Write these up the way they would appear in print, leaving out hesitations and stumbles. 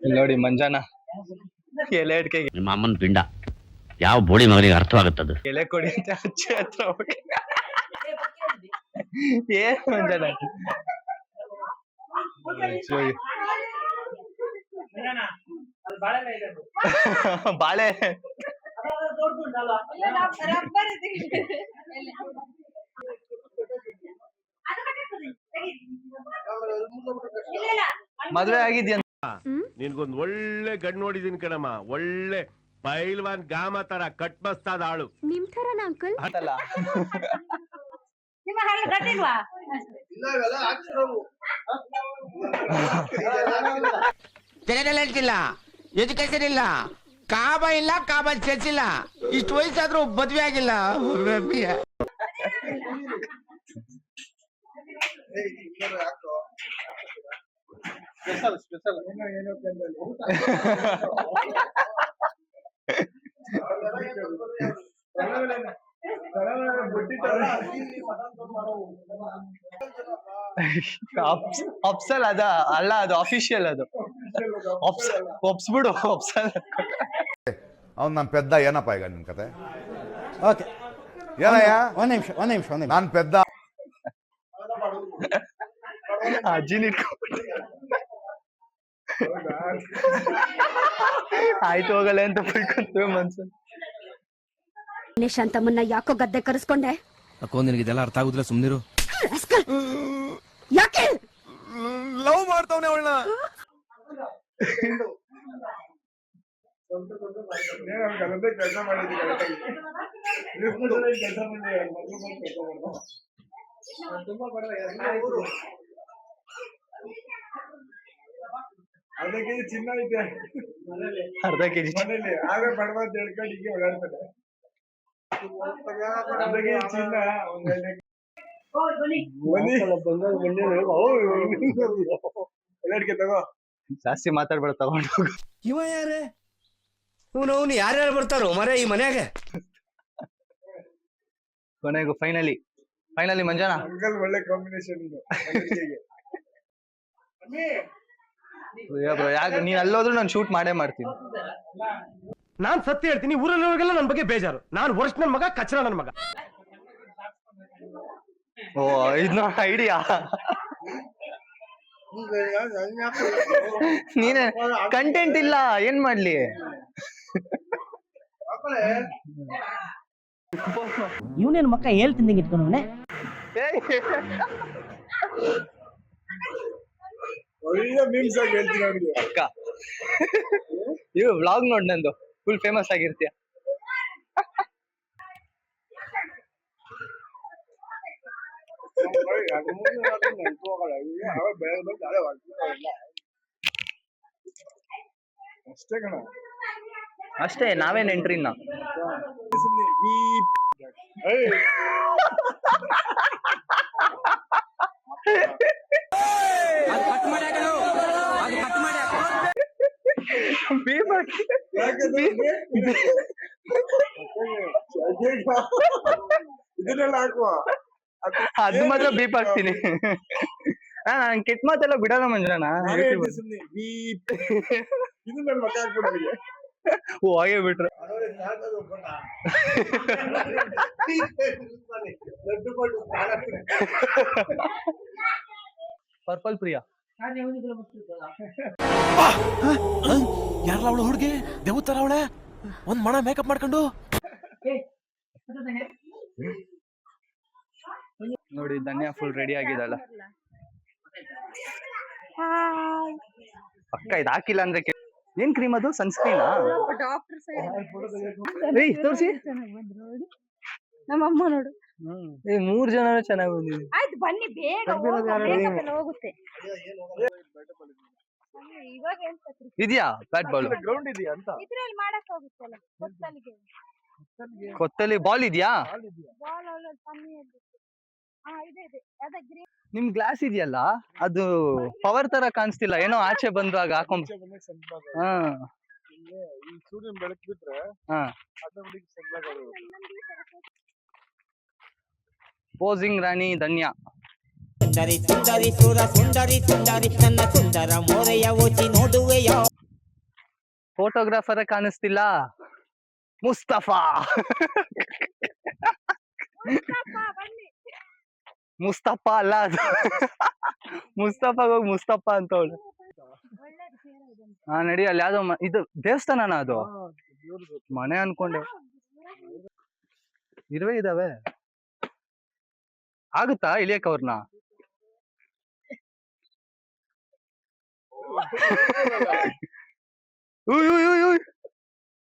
ಇಲ್ಲಿ ನೋಡಿ ಮಂಜಾನ ಎಲೆ ಅಡ್ಕೆಗೆ ನಿಮ್ಮ ಅಮ್ಮನ ಪಿಂಡ ಯಾವ ಬೋಳಿ ಮಗನಿಗೆ ಅರ್ಥವಾಗುತ್ತದು. ಎಲೆ ಕೊಡಿ ಅಂತ ಅಚ್ಚೆ ಹತ್ರ ಹೋಗಿ ಏನ್ ಮಂಜಾನ ಬಾಳೆ ಮದ್ವೆ ಆಗಿದ್ಯಾ? ನಿನ್ಗೊಂದ್ ಒಳ್ಳೆ ಗಂಡ್ ನೋಡಿದೀನಿ ಕಣಮ್ಮ, ಒಳ್ಳೆ ಪೈಲ್ವಾನ್ ಗಾಮ ತರ ಕಟ್ ಮಸ್ತಾದ ಆಳು. ನಿಮ್ ತರನ ಅಂಕಲ್? ಅಂತಲ್ಲ ಇಲ್ಲ, ಎಜುಕೇಶನ್ ಇಲ್ಲ, ಕಾಬ ಇಲ್ಲ, ಕಾಬ ಚರ್ಚಿಲ್ಲ, ಇಷ್ಟು ವಯಸ್ಸಾದ್ರೂ ಮದ್ವೆ ಆಗಿಲ್ಲ. ಅಪ್ಸಲ್ ಅದ ಅಲ್ಲ, ಅದು ಅಫಿಷಿಯಲ್, ಅದು ಒಪ್ಸ್ಬಿಡು ಅಪ್ಸಲ್. ಅವ್ನು ನನ್ನ ಪೆದ್ದ. ಏನಪ್ಪ ಈಗ ನಿನ್ ಕತೆ? ಓಕೆ, ಏನಯ್ಯ? ಒಂದ್ ನಿಮಿಷ ನಾನ್ ಪೆದ್ದ. ಅಜ್ಜಿ ಆಯ್ತು ಹೋಗಲ್ಲ ಅಂತ ಬೈಕೊಂತೀವಿ ಮನ್ಸು. ಶಾಂತಮ್ಮನ್ನ ಯಾಕೋ ಗದ್ದೆ ಕರೆಸ್ಕೊಂಡೆ? ಅಕ್ಕೋ ನಿನಗೆ ಇದೆಲ್ಲ ಅರ್ಥ ಆಗುದಿಲ್ಲ, ಸುಮ್ನಿರು. ಯಾಕೆ ಲವ್ ಮಾಡ್ತಾವನೆ ಅವಳನ್ನ? ಅರ್ಧ ಕೆಜಿ ಚಿನ್ನ ಐತೆ, ಅರ್ಧ ಕೆಜಿ ಆಗ ಬಡವ ಅಂತ ಹೇಳ್ಕೊಂಡು ಹೀಗೆ ಓಡಾಡ್ತಾರೆ. ಅರ್ಧ ಕೆಜಿ ಚಿನ್ನ ಎಲ್ಲಡ್ಕೆ ತಗೋ. ಜಾಸ್ತಿ ಮಾತಾಡ್ಬೇಡ, ತಗೊಂಡು ಹೋಗು. ಇವ ಯಾರೇ? ಅವ್ನು ಯಾರ್ಯಾರು ಬರ್ತಾರೋ ಮರೆ ಈ ಮನ್ಯಾಗ? ಕೊನೆಗೂ ಫೈನಲಿ ಮಂಜಾನ ಅಂಕಲ್ ಒಳ್ಳೆ ಕಾಂಬಿನೇಷನ್ ಇದು. ಯಾಕೆ ನೀನ್ ಅಲ್ಲೋದ್ರು ನಾನು ಶೂಟ್ ಮಾಡೇ ಮಾಡ್ತೀನಿ. ನಾನ್ ಸತ್ಯ ಹೇಳ್ತೀನಿ, ಊರಲ್ಲಿರೋರಿಗೆಲ್ಲ ನನ್ ಬಗ್ಗೆ ಬೇಜಾರು. ನಾನ್ ವರ್ಷ ನನ್ ಮಗ, ಕಚ್ಚರ ನನ್ ಮಗ. ಓ ಇದ್ ಐಡಿಯಾ. ನೀನೇ ಕಂಟೆಂಟ್ ಇಲ್ಲ, ಏನ್ ಮಾಡ್ಲಿ? ಇವನೇನು ಮಕ್ಕ ಹೇಳ್ತಿದ್ದಂಗೆ ಇಟ್ಕೊಂಡವನೆ. ಒಳ್ಳೆ ಮೀಮ್ಸ್ ಆಗಿ ಹೇಳ್ತೀನಿ ಅವ್ರಿಗೆ. ಅಕ್ಕ ಇವ್ ವ್ಲಾಗ್ ನೋಡ್, ನಂದು ಫುಲ್ ಫೇಮಸ್ ಆಗಿರ್ತೀಯ. ಅಷ್ಟೇ ಕಣ, ಅಷ್ಟೇ, ನಾವೇನ್ ಎಂಟ್ರಿನ. ಇದನ್ನೆಲ್ಲ ಹಾಕುವ, ಅದು ಮಾತ್ರ ಬೀಪ್ ಹಾಕ್ತೀನಿ. ನಾನ್ ಕೆಟ್ಟ ಮಾತೆಲ್ಲ ಬಿಡಲ್ಲ ಮಂಜಾನ. ಇದು ನನ್ನ ಮಕ್ಕ ಹಾಕ್ಬಿಡೋರಿಗೆ. ಓ ಹಾಗೆ ಬಿಟ್ರು. ಪರ್ಪಲ್ ಪ್ರಿಯಾ ಯಾರಲ್ಲ ಅವಳು ಹುಡುಗಿ? ದೇವತರ ಅವಳೆ, ಒಂದ್ ಮಣ ಮೇಕಪ್ ಮಾಡ್ಕೊಂಡು. ನೋಡಿ ಧನ್ಯ ಫುಲ್ ರೆಡಿ ಆಗಿದಲ್ಲ. ಪಕ್ಕ ಇದ್ ಹಾಕಿಲ್ಲ ಅಂದ್ರೆ ಏನ್ ಕ್ರೀಮ್ ಅದು? ಸನ್ಸ್ಕ್ರೀನಾ? ತೋರ್ಸಿ. ನಮ್ಮಮ್ಮ ನೋಡು, 3 ಜನ ಚೆನ್ನಾಗಿ ಬಂದಿದೆ. ಆಯ್ತು ಬನ್ನಿ ಬೇಗ ಹೋಗುತ್ತೆ. ಇವಾಗ ಇದೆಯಾ ಬ್ಯಾಟ್ ಬಾಲ್? ಗ್ರೌಂಡ್ ಇದೆಯಾ ಅಂತ ಇದ್ರಲ್ಲಿ ಮಾಡಕ್ ಹೋಗುತ್ತಲ್ಲ ಕೊತ್ತಲಿಗೆ. ಕೊತ್ತಲಿ ಬಾಲ್ ಇದೆಯಾ? ಬಾಲ್ ಇದೆ. ನಿಮ್ ಗ್ಲಾಸ್ ಇದೆಯಲ್ಲ, ಅದು ಪವರ್ ತರ ಕಾಣಿಸ್ತಿಲ್ಲ, ಏನೋ ಆಚೆ ಬಂದಾಗ ಹಾಕೊಂಡ್. ಹಾ, ಈ ಸೂರ್ಯನ ಬೆಳಕು ಬಿಟ್ರೆ ಆಟೋಮೆಟಿಕ್ ಸನ್ಲೈಟ್ ಆಗುತ್ತೆ. ಪೋಸಿಂಗ್ ರಾಣಿ ಧನ್ಯ. ಸುಂದರಿ ಸುಂದರಿ ಸುರ ಸುಂದರಿ ಸುಂದರಿ ನನ್ನ ಸುಂದರ ಮೋರೆಯ ಓಚಿ ನೋಡುವೆಯೋ. ಫೋಟೋಗ್ರಾಫರ್ ಕಾಣಿಸ್ತಿಲ್ಲ. ಮುಸ್ತಫಾ ಬನ್ನಿ. ಮುಸ್ತಫಾ ಅಲ್ಲ ಅದು. ಮುಸ್ತಫಾಗ ಹೋಗಿ ಮುಸ್ತಫಾ ಅಂತ ಅವಳು. ಒಳ್ಳೇದು ಸೇರೋದು. ಹಾ ನಡಿ, ಅಲ್ಲಿ ಯಾವ್ದೋ ಇದು ದೇವಸ್ಥಾನನ ಅದು? ಮನೆ ಅನ್ಕೊಂಡೆ. ಇರುವೆ ಇದಾವೆ. ಆಗುತ್ತಾ ಇಳಿಯಕ್ ಅವ್ರನ್ನ?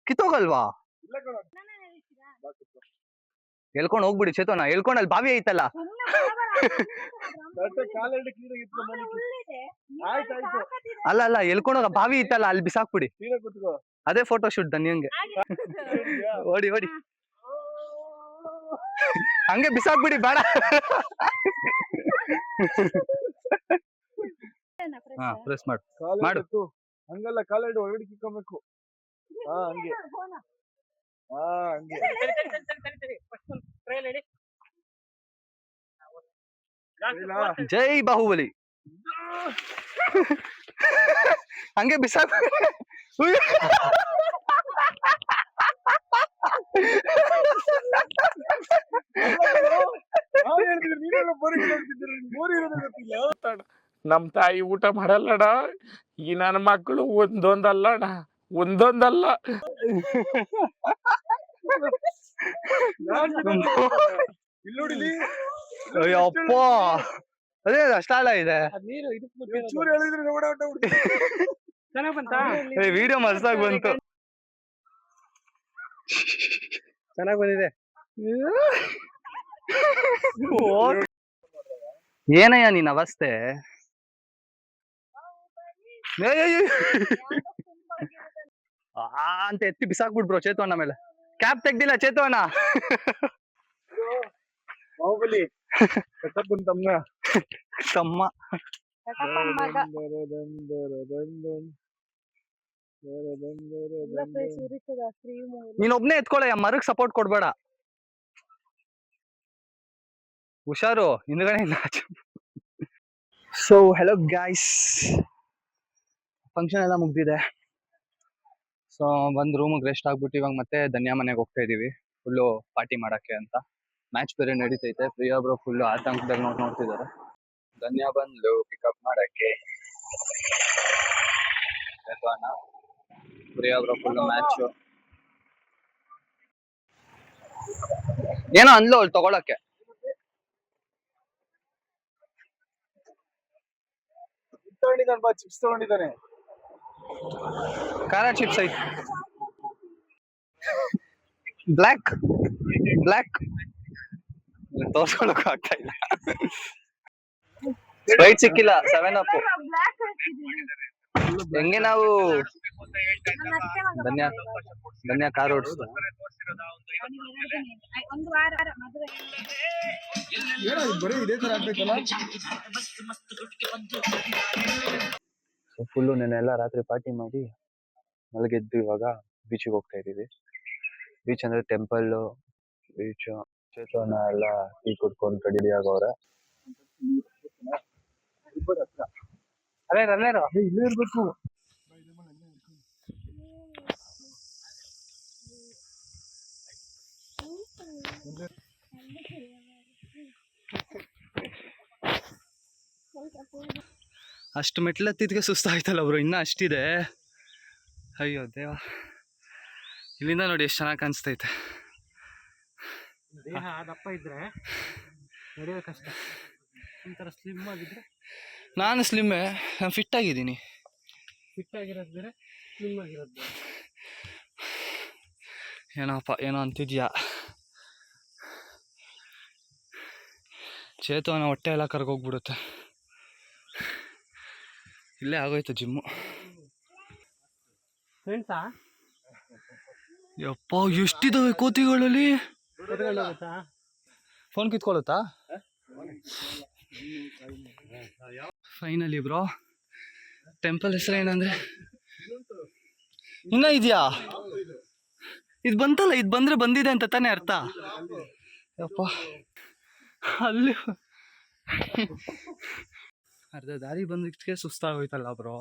ಕಿತ್ತೋಗಲ್ವಾ? ಎಳ್ಕೊಂಡ್ ಹೋಗ್ಬಿಡಿ ಚೇತೋನ, ಎಳ್ಕೊಂಡ್ ಅಲ್ಲಿ ಬಾವಿ ಐತಲ್ಲ. ಅಲ್ಲ ಅಲ್ಲ, ಎಳ್ಕೊಂಡೋಗ ಬಾವಿ ಐತಲ್ಲ, ಅಲ್ಲಿ ಬಿಸಾಕ್ಬಿಡಿ. ಅದೇ ಫೋಟೋ ಶೂಟ್ ದನಿಯಂಗೆ. ಓಡಿ ಓಡಿ, ಹಂಗೆ ಬಿಸಾಕ್ಬಿಡಿ, ಬೇಡ. ಹಾ ಪ್ರೆಸ್ ಮಾಡು. ಮಾಡು. ಹಂಗಲ್ಲ, ಕಾಲಿಡು ಒಳಗಡೆ ಕಿಕ್ಕೊಬೇಕು. ಹಾ ಹಂಗೆ, ಹಾ ಹಂಗೆ. ಜೈ ಬಾಹುಬಲಿ. ಹಂಗೆ ಬಿಸಾಕ್. ನಮ್ ತಾಯಿ ಊಟ ಮಾಡಲ್ಲಣ್ಣ. ಈ ನನ್ನ ಮಕ್ಕಳು ಒಂದೊಂದಲ್ಲ ಒಂದೊಂದಲ್ಲ. ಅಯ್ಯಪ್ಪ, ಅದೇ ಅಷ್ಟಾಳ ಇದೆ. ವಿಡಿಯೋ ಮಸ್ತಾಗಿ ಬಂತು. ಚೆನ್ನಾಗ್ ಬಂದಿದೆ. ಏನಯ್ಯ ನಿನ್ ಅವಸ್ಥೆ? ಅಂತ ಎತ್ತಿ ಬಿಸಾಕ್ಬಿಟ್ಬ್ರೋ ಚೇತವಣ್ಣ ಮೇಲೆ. ಕ್ಯಾಪ್ ತೆಗ್ದಿಲ್ಲ ಚೇತವಣ್ಣ. ಬಾಹುಬಲಿ ತಮ್ಮ ತಮ್ಮ. ನೀನೊಬ್ನೇ ಎತ್ಕೊಳ್ಳಯ್ಯ, ಮರಕ್ ಸಪೋರ್ಟ್ ಕೊಡ್ಬೇಡ. ಹುಷಾರು, ಹಿಂದ್ಗಡೆ. ಸೊ ಹೆಲೋ ಗೈಸ್, ಫಂಕ್ಷನ್ ಎಲ್ಲ ಮುಗ್ದಿದೆ. ಸೊ ಬಂದ್ ರೂಮಿಗೆ ರೆಸ್ಟ್ ಆಗ್ಬಿಟ್ಟು ಇವಾಗ ಮತ್ತೆ ಧನ್ಯ ಮನೆಗೆ ಹೋಗ್ತಾ ಇದೀವಿ, ಫುಲ್ಲು ಪಾರ್ಟಿ ಮಾಡಕ್ಕೆ ಅಂತ. ಮ್ಯಾಚ್ ಬೇರೆ ನಡೀತೈತೆ. ಪ್ರಿಯಾ ಬ್ರೋ ಫುಲ್ಲು ಆತಂಕದಾಗ ನೋಡ್ತಿದ್ದಾರೆ. ಧನ್ಯ ಬಂದ್ಲು ಪಿಕಪ್ ಮಾಡಕ್ಕೆ. ಪ್ರಿಯಾ ಬ್ರೋ ಫುಲ್ಲು ಮ್ಯಾಚ್ ಏನೋ ಅಂದ್ಲು ಅವ್ಳು ತಗೊಳಕ್ಕೆ. ಚಿಪ್ಸ್ ತಗೊಂಡಿದ್ದಾನೆ. ಖಾರ ಚಿಪ್ಸ್ ಐತಿ. ಬ್ಲ್ಯಾಕ್ ತೋರ್ಸ್ಕೊಳಕ್ ಆಗ್ತಾ ಇಲ್ಲ. ಸ್ಪ್ರೈಟ್ ಸಿಕ್ಕಿಲ್ಲ, 7 ಅಪ್. ಹೆಂಗೆ ನಾವು ಧನ್ಯ ಕಾರ್ ಓಡಿಸ್ತಾ. ಒಂದು ವಾರ ಮದುವೆ. ಬರೀ ಇದೇ ತರ ಆಗ್ಬೇಕಲ್ಲ. ಸೊ ಫುಲ್ಲು ನೆನ್ನೆ ಎಲ್ಲ ರಾತ್ರಿ ಪಾರ್ಟಿ ಮಾಡಿ ಮಲಗಿದ್ದು ಇವಾಗ ಬೀಚಿಗೆ ಹೋಗ್ತಾ ಇದೀವಿ. ಬೀಚ್ ಅಂದ್ರೆ ಟೆಂಪಲ್ ಬೀಚ್. ಚೇತನ ಎಲ್ಲ ಟೀ ಕುಡ್ಕೊಂಡು ರೆಡಿ ಆಗವ್ರೆ. ಇಲ್ಲೇ ಇರ್ಬೇಕು. ಅಷ್ಟು ಮೆಟ್ಲತ್ತಿದ್ಕೆ ಸುಸ್ತಾಯ್ತಲ್ಲ ಬ್ರೋ, ಇನ್ನ ಅಷ್ಟಿದೆ. ಅಯ್ಯೋ ದೇವ, ಇಲ್ಲಿಂದ ನೋಡಿ ಎಷ್ಟು ಚೆನ್ನಾಗಿ ಕಾಣಿಸ್ತೈತೆ. ದೇಹ ದಪ್ಪ ಇದ್ರೆ ನಡೆಯೋದು ಕಷ್ಟ. ಒಂಥರ ಸ್ಲಿಮ್ ಆಗಿದ್ರೆ. ನಾನು ಸ್ಲಿಮ್ಮೆ, ನಾನು ಫಿಟ್ ಆಗಿದ್ದೀನಿ. ಫಿಟ್ ಆಗಿರೋದು ಬೇರೆ, ಸ್ಲಿಮ್ ಆಗಿರೋದು ಬೇರೆ. ಏನೋಪ್ಪ ಏನೋ ಅಂತಿದ್ಯಾ. ಚೇತುವನ ಹೊಟ್ಟೆ ಎಲ್ಲ ಕರ್ಗೋಗ್ಬಿಡುತ್ತೆ. ಇಲ್ಲೇ ಆಗೋಯ್ತು ಜಿಮ್ಮು. ಫ್ರೆಂಡ್ಸಾ? ಯಪ್ಪ ಎಷ್ಟಿದಾವೆ ಕೋತಿಗಳಲ್ಲಿ. ಫೋನ್ ಕಿತ್ಕೊಳ್ಳುತ್ತಾ? ಫೈನಲಿ ಬ್ರೋ, ಟೆಂಪಲ್ ಹೆಸರು ಏನಂದ್ರೆ ಇನ್ನ ಇದೆಯಾ? ಇದು ಬಂತಲ್ಲ, ಇದು ಬಂದ್ರೆ ಬಂದಿದೆ ಅಂತ ತಾನೇ ಅರ್ಥ. ಯಪ್ಪ ಅಲ್ಲಿ ಅರ್ಧ ದಾರಿ ಬಂದಿದ್ದಕ್ಕೆ ಸುಸ್ತಾಗೋಯ್ತಲ್ಲ ಬ್ರೋ.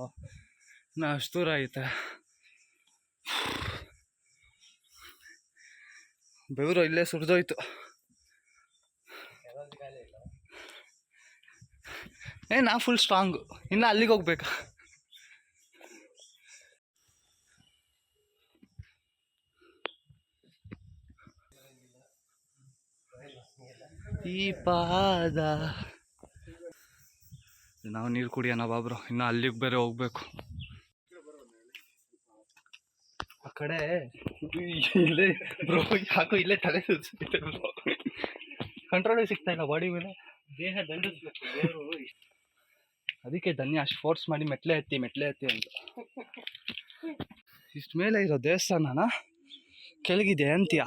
ನಾ ಅಷ್ಟು ದೂರ ಐತೆ. ಬೆವರು ಇಲ್ಲೇ ಸುರಿದೋಯ್ತು. ನಾ ಫುಲ್ ಸ್ಟ್ರಾಂಗು, ಇನ್ನು ಅಲ್ಲಿಗೆ ಹೋಗ್ಬೇಕಾ? ಈ ಪಾದ ನಾವು ನೀರು ಕುಡಿಯೋಣ ಬಾಬ್ರು, ಇನ್ನು ಅಲ್ಲಿಗೆ ಬೇರೆ ಹೋಗ್ಬೇಕು. ಆ ಕಡೆ ಇಲ್ಲೇ ಬ್ರೋ, ಯಾಕೋ ಇಲ್ಲೇ ತಲೆ ಸುತ್ತಿದೆ ಬ್ರೋ, ಕಂಟ್ರೋಲೇ ಸಿಗ್ತಾ ಇಲ್ಲ ಬಾಡಿ ಮೇಲೆ. ದೇಹ ದಂಡಿಸ್ಬೇಕು ದೇವರು. ಅದಕ್ಕೆ ಧನ್ಯ ಅಷ್ಟು ಫೋರ್ಸ್ ಮಾಡಿ ಮೆಟ್ಲೆ ಎತ್ತಿ ಅಂತ. ಇಷ್ಟು ಮೇಲೆ ಇರೋ ದೇವಸ್ಥಾನನ ಕೆಳಗಿದೆ ಅಂತೀಯ.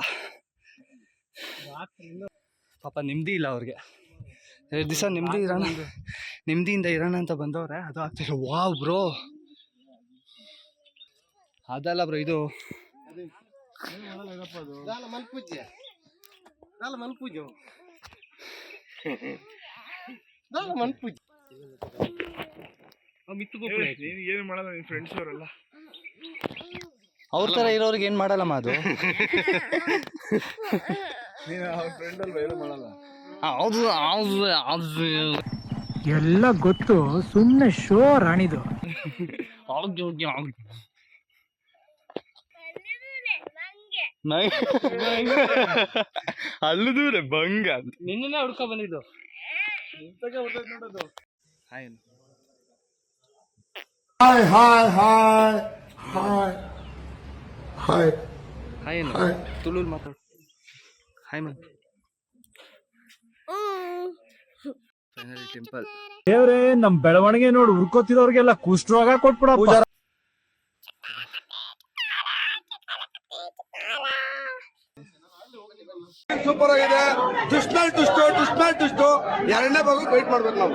ಪಾಪ ನೆಮ್ಮದಿ ಇಲ್ಲ ಅವ್ರಿಗೆ. 2 ದಿವಸ ನೆಮ್ಮದಿಯಿಂದ ಇರೋಣ ಅಂತ ಬಂದವ್ರೆ, ಅದು ಆಗ್ತಿಲ್ಲ. ವಾವ್ ಬ್ರೋ, ಅದಲ್ಲ ಬ್ರೋ, ಇದು ಏನು ಮಾಡಲ್ಲ ನಿನ್ ಫ್ರೆಂಡ್ಸ್ ಅವರೆಲ್ಲ. ಅವ್ರ ತರ ಇರೋರ್ಗೆ ಏನ್ ಮಾಡಲ್ಲಮ್ಮ ಅದು. ನೀನು ಅವ್ರ ಫ್ರೆಂಡ್ ಅಲ್ವಾ, ಏನು ಮಾಡಲ್ಲ. ಎಲ್ಲ ಗೊತ್ತು, ಸುಮ್ಮನೆ ಶೋ ರಾಣಿದು. ಅಲ್ಲದೂರೆ ಬಂಗ ನಿನ್ನೆ ಹುಡ್ಕೊ ಬಂದಿದ್ದು. ನೋಡೋದು hi hi hi hi hi hi ತುಳುಲ್ ಮಾತಾಡು. Hi man. Finally temple. ದೇವ್ರೆ, ನಮ್ ಬೆಳವಣಿಗೆ ನೋಡಿ ಹುರ್ಕೋತಿರೋರ್ಗೆಲ್ಲ ಕುಷ್ಠರೋಗ ಕೊಟ್ಬಿಡಪ್ಪ. ಸೂಪರ್ ಆಗಿದೆ. ದುಷ್ಟ 2ನೇ ಭಾಗ ವೇಟ್ ಮಾಡ್ಬೇಕು ನಾವು.